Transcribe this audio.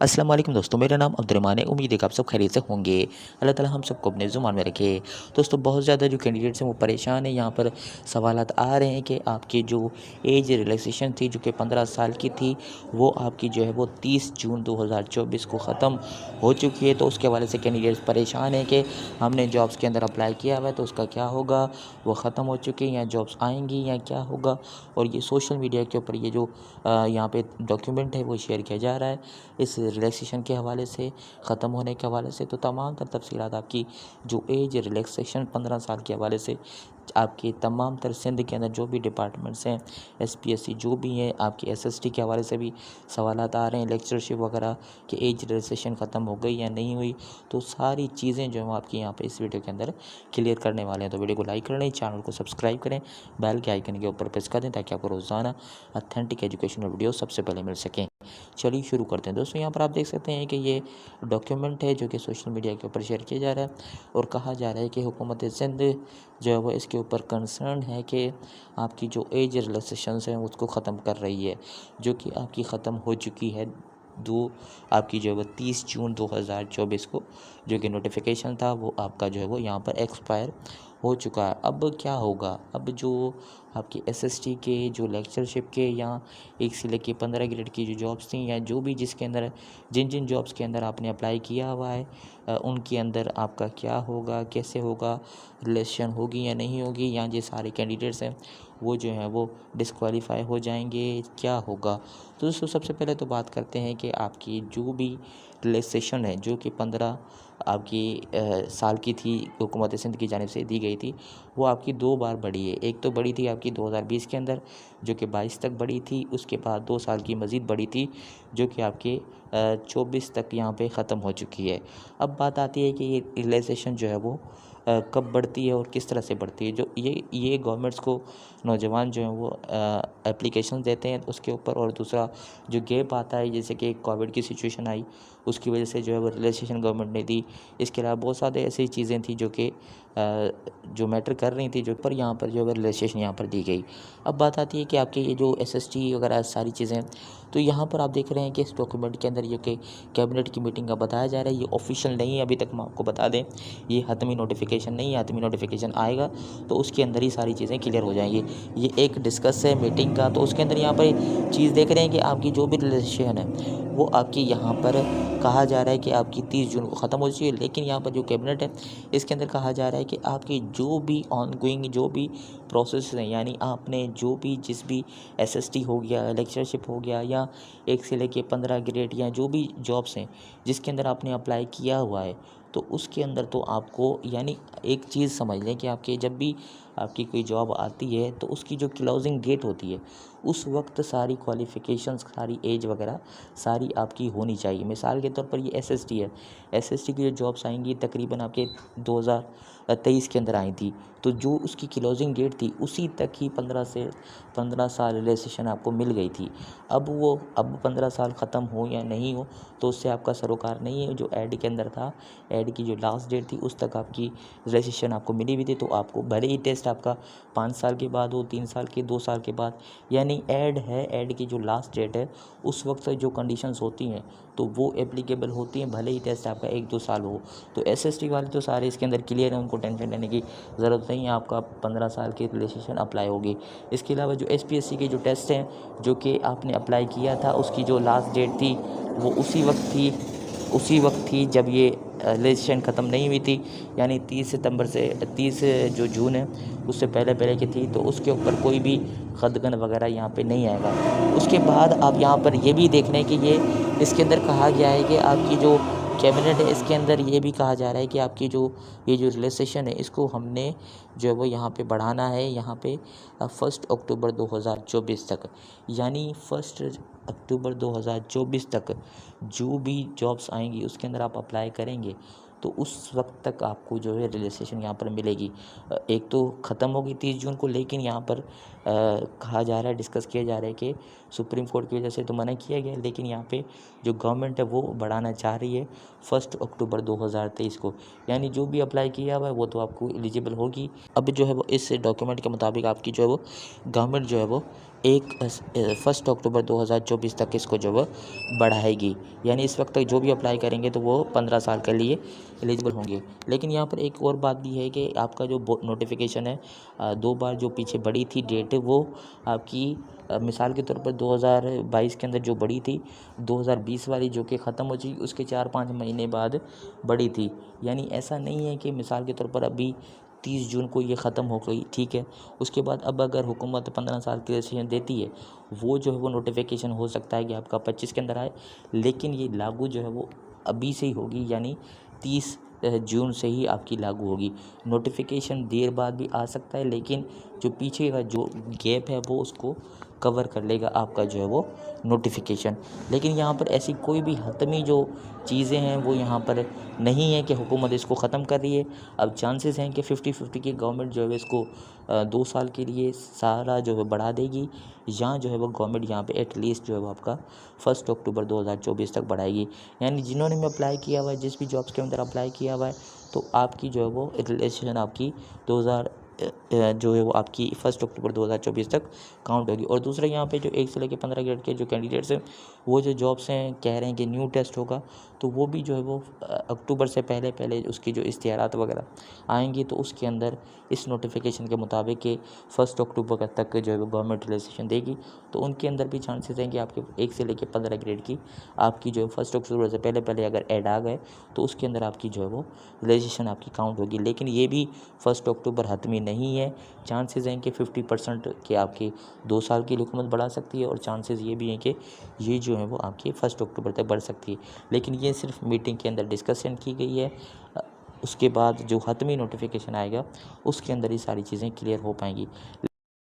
अस्सलाम वालेकुम दोस्तों, मेरा नाम अब्दुर्रहमान है। उम्मीद है कि आप सब खैरियत से होंगे। अल्लाह ताला हम सबको अपने ज़ुबान में रखे। दोस्तों, बहुत ज़्यादा जो कैंडिडेट्स हैं वो परेशान हैं। यहाँ पर सवालात आ रहे हैं कि आपकी जो एज रिलैक्सेशन थी जो कि 15 साल की थी, वो आपकी जो है वो 30 जून 2024 को ख़त्म हो चुकी है। तो उसके हवाले से कैंडिडेट्स परेशान हैं कि हमने जॉब्स के अंदर अप्लाई किया हुआ है तो उसका क्या होगा, वो ख़त्म हो चुकी है या जॉब्स आएँगी या क्या होगा। और ये सोशल मीडिया के ऊपर ये जो यहाँ पे डॉक्यूमेंट है वो शेयर किया जा रहा है इस रिलैक्सेशन के हवाले से, ख़त्म होने के हवाले से। तो तमाम तर तफ़सीलात आपकी जो एज रिलैक्सेशन 15 साल के हवाले से आपके तमाम तर सिंध के अंदर जो भी डिपार्टमेंट्स हैं, एसपीएससी जो भी हैं, आपकी एसएसटी के हवाले से भी सवालात आ रहे हैं, लेक्चरशिप वगैरह कि एज रिलैक्सेशन ख़त्म हो गई या नहीं हुई। तो सारी चीज़ें जो हैं आपकी यहाँ पे इस वीडियो के अंदर क्लियर करने वाले हैं। तो वीडियो को लाइक कर लें, चैनल को सब्सक्राइब करें, बेल के आइकन के ऊपर प्रेस कर दें ताकि आपको रोज़ाना ऑथेंटिक एजुकेशनल वीडियो सबसे पहले मिल सकें। चलिए शुरू करते हैं। दोस्तों, यहाँ पर आप देख सकते हैं कि ये डॉक्यूमेंट है जो कि सोशल मीडिया के ऊपर शेयर किया जा रहा है और कहा जा रहा है कि हुकूमत सिंध जो है वो इसके ऊपर कंसर्न है कि आपकी जो एज रिलैक्सेशंस हैं उसको ख़त्म कर रही है, जो कि आपकी ख़त्म हो चुकी है आपकी जो है वो 30 जून 2024 को जो कि नोटिफिकेशन था वो आपका जो है वो यहाँ पर एक्सपायर हो चुका है। अब क्या होगा, अब जो आपकी एसएसटी के जो लेक्चरशिप के या 1 से लेकर 15 ग्रेड की जो जॉब्स थी या जो भी जिसके अंदर जिन जॉब्स के अंदर आपने अप्लाई किया हुआ है उनके अंदर आपका क्या होगा, कैसे होगा, रिलेशन होगी या नहीं होगी, या जो सारे कैंडिडेट्स हैं वो जो है वो डिस्क्वालीफाई हो जाएंगे, क्या होगा। तो दोस्तों, सबसे पहले तो बात करते हैं कि आपकी जो भी रिलैक्सेशन है जो कि 15 आपकी साल की थी, हुकूमत सिंध की जानिब से दी गई थी, वो आपकी 2 बार बढ़ी है। एक तो बढ़ी थी आपकी 2020 के अंदर जो कि 22 तक बढ़ी थी, उसके बाद 2 साल की मज़ीद बढ़ी थी जो कि आपके 24 तक यहाँ पे ख़त्म हो चुकी है। अब बात आती है कि ये रिलैक्सेशन जो है वो कब बढ़ती है और किस तरह से बढ़ती है। जो ये गवर्नमेंट्स को नौजवान जो हैं वो एप्लीकेशन देते हैं उसके ऊपर, और दूसरा जो गैप आता है जैसे कि कोविड की सिचुएशन आई उसकी वजह से जो है वो रिलैक्सेशन गवर्नमेंट ने दी। इसके अलावा बहुत सारे ऐसी चीज़ें थी जो कि जो मैटर कर रही थी, जो पर यहाँ पर जो है रिलैक्सेशन यहाँ पर दी गई। अब बात आती है कि आपके ये जो एसएसटी वगैरह सारी चीज़ें, तो यहाँ पर आप देख रहे हैं कि इस डॉक्यूमेंट के अंदर ये कि कैबिनेट की मीटिंग का बताया जा रहा है। ये ऑफिशियल नहीं है अभी तक, हम आपको बता दें, ये हतमी नोटिफिकेशन नहीं है। हतमी नोटिफिकेशन आएगा तो उसके अंदर ही सारी चीज़ें क्लियर हो जाएंगी। ये एक डिस्कस है मीटिंग का, तो उसके अंदर यहाँ पर चीज़ देख रहे हैं कि आपकी जो भी रिलेशन है वो आपकी यहाँ पर कहा जा रहा है कि आपकी 30 जून को ख़त्म हो चुकी है। लेकिन यहाँ पर जो कैबिनेट है इसके अंदर कहा जा रहा है कि आपकी जो भी ऑन गोइंग जो भी प्रोसेस हैं, यानी आपने जो भी जिस भी एसएसटी हो गया, लेक्चरशिप हो गया, या 1 से लेके 15 ग्रेड या जो भी जॉब्स हैं जिसके अंदर आपने अप्लाई किया हुआ है, तो उसके अंदर तो आपको, यानी एक चीज़ समझ लें कि आपके जब भी आपकी कोई जॉब आती है तो उसकी जो क्लोजिंग डेट होती है उस वक्त सारी क्वालिफ़िकेशंस, सारी एज वगैरह सारी आपकी होनी चाहिए। मिसाल के तौर पर ये एसएसटी है, एसएसटी की जो जॉब्स आएंगी तकरीबन आपके 2023 के अंदर आई थी, तो जो उसकी क्लोजिंग डेट थी उसी तक ही 15 साल रिलैक्सेशन आपको मिल गई थी। अब 15 साल ख़त्म हो या नहीं हो तो उससे आपका सरोकार नहीं है। जो ऐड के अंदर था, ऐड की जो लास्ट डेट थी उस तक आपकी रिलैक्सेशन आपको मिली हुई थी, तो आपको भले ही टेस्ट आपका 5 साल के बाद हो, 3 साल के, 2 साल के बाद, यानी ऐड है, ऐड की जो लास्ट डेट है उस वक्त जो कंडीशंस होती हैं तो वो एप्लीकेबल होती हैं, भले ही टेस्ट आपका 1-2 साल हो। तो एसएसटी वाले तो सारे इसके अंदर क्लियर है, उनको टेंशन लेने की ज़रूरत नहीं है, आपका 15 साल की रिलेशन अप्लाई होगी। इसके अलावा जो एसपीएससी के जो टेस्ट हैं जो कि आपने अप्लाई किया था उसकी जो लास्ट डेट थी वो उसी वक्त थी जब ये रजिस्ट्रेशन ख़त्म नहीं हुई थी, यानी 30 सितंबर से 30 जो जून है उससे पहले की थी, तो उसके ऊपर कोई भी खदगन वगैरह यहाँ पे नहीं आएगा। उसके बाद आप यहाँ पर ये भी देख लें कि ये इसके अंदर कहा गया है कि आपकी जो कैबिनेट है इसके अंदर ये भी कहा जा रहा है कि आपकी ये जो रिलैक्सेशन है इसको हमने जो है वो यहाँ पे बढ़ाना है, यहाँ पे 1 अक्टूबर 2024 तक, यानी 1 अक्टूबर 2024 तक जो भी जॉब्स आएंगी उसके अंदर आप अप्लाई करेंगे तो उस वक्त तक आपको जो है रिलैक्सेशन यहाँ पर मिलेगी। एक तो ख़त्म होगी 30 जून को, लेकिन यहाँ पर कहा जा रहा है, डिस्कस किया जा रहा है कि सुप्रीम कोर्ट की वजह से तो मना किया गया, लेकिन यहाँ पे जो गवर्नमेंट है वो बढ़ाना चाह रही है 1 अक्टूबर 2023 को, यानी जो भी अप्लाई किया हुआ है वो तो आपको एलिजिबल होगी। अब जो है वो इस डॉक्यूमेंट के मुताबिक आपकी जो है वो गवर्नमेंट जो है वो 1 अक्टूबर 2024 तक इसको जो वो बढ़ाएगी। यानी इस वक्त तक जो भी अप्लाई करेंगे तो वो 15 साल के लिए एलिजिबल होंगे। लेकिन यहाँ पर एक और बात भी है कि आपका जो नोटिफिकेशन है 2 बार जो पीछे बढ़ी थी डेट, वो आपकी मिसाल के तौर पर 2022 के अंदर जो बढ़ी थी, 2020 वाली जो कि ख़त्म हो चुकी, उसके 4-5 महीने बाद बढ़ी थी। यानी ऐसा नहीं है कि मिसाल के तौर पर अभी 30 जून को ये ख़त्म हो गई, ठीक है, उसके बाद अब अगर हुकूमत 15 साल की रजिस्ट्रेशन देती है, वो जो है वो नोटिफिकेशन हो सकता है कि आपका 25 के अंदर आए, लेकिन ये लागू जो है वो अभी से ही होगी। यानी 30 जून से ही आपकी लागू होगी। नोटिफिकेशन देर बाद भी आ सकता है, लेकिन जो पीछे का जो गैप है वो उसको कवर कर लेगा आपका जो है वो नोटिफिकेशन। लेकिन यहाँ पर ऐसी कोई भी हतमी जो चीज़ें हैं वो यहाँ पर नहीं है कि हुकूमत इसको ख़त्म कर रही है। अब चांसेस हैं कि 50-50 की गवर्नमेंट जो है इसको 2 साल के लिए सारा जो है बढ़ा देगी, या जो है वो गवर्नमेंट यहाँ पे एटलीस्ट जो है वो आपका 1 अक्टूबर 2024 तक बढ़ाएगी। यानी जिन्होंने भी अप्लाई किया हुआ है, जिस भी जॉब्स के अंदर अप्लाई किया हुआ है, तो आपकी जो है वो रिलेशन आपकी 2000 जो है वो आपकी 1 अक्टूबर 2024 तक काउंट होगी। और दूसरा यहाँ पे जो 1 से लेकर 15 ग्रेड के जो कैंडिडेट्स हैं, वो जो जॉब्स हैं कह रहे हैं कि न्यू टेस्ट होगा, तो वो भी जो है वो अक्टूबर से पहले पहले उसकी जो इश्तिहारात वगैरह आएंगी, तो उसके अंदर इस नोटिफिकेशन के मुताबिक कि 1 अक्टूबर तक जो है वो गवर्नमेंट रिलैक्सेशन देगी, तो उनके अंदर भी चांसेस हैं कि आपके 1 से लेकर 15 ग्रेड की आपकी जो है 1 अक्टूबर से पहले पहले अगर ऐड आ गए, तो उसके अंदर आपकी जो है वो रिलैक्सेशन आपकी काउंट होगी। लेकिन ये भी 1 अक्टूबर हतमी नहीं है। चांसेस हैं कि 50% के आपके 2 साल की हुकूमत बढ़ा सकती है, और चांसेस ये भी हैं कि ये जो है वो आपके 1 अक्टूबर तक बढ़ सकती है। लेकिन ये सिर्फ मीटिंग के अंदर डिस्कशन की गई है। उसके बाद जो हतमी नोटिफिकेशन आएगा उसके अंदर ये सारी चीज़ें क्लियर हो पाएंगी।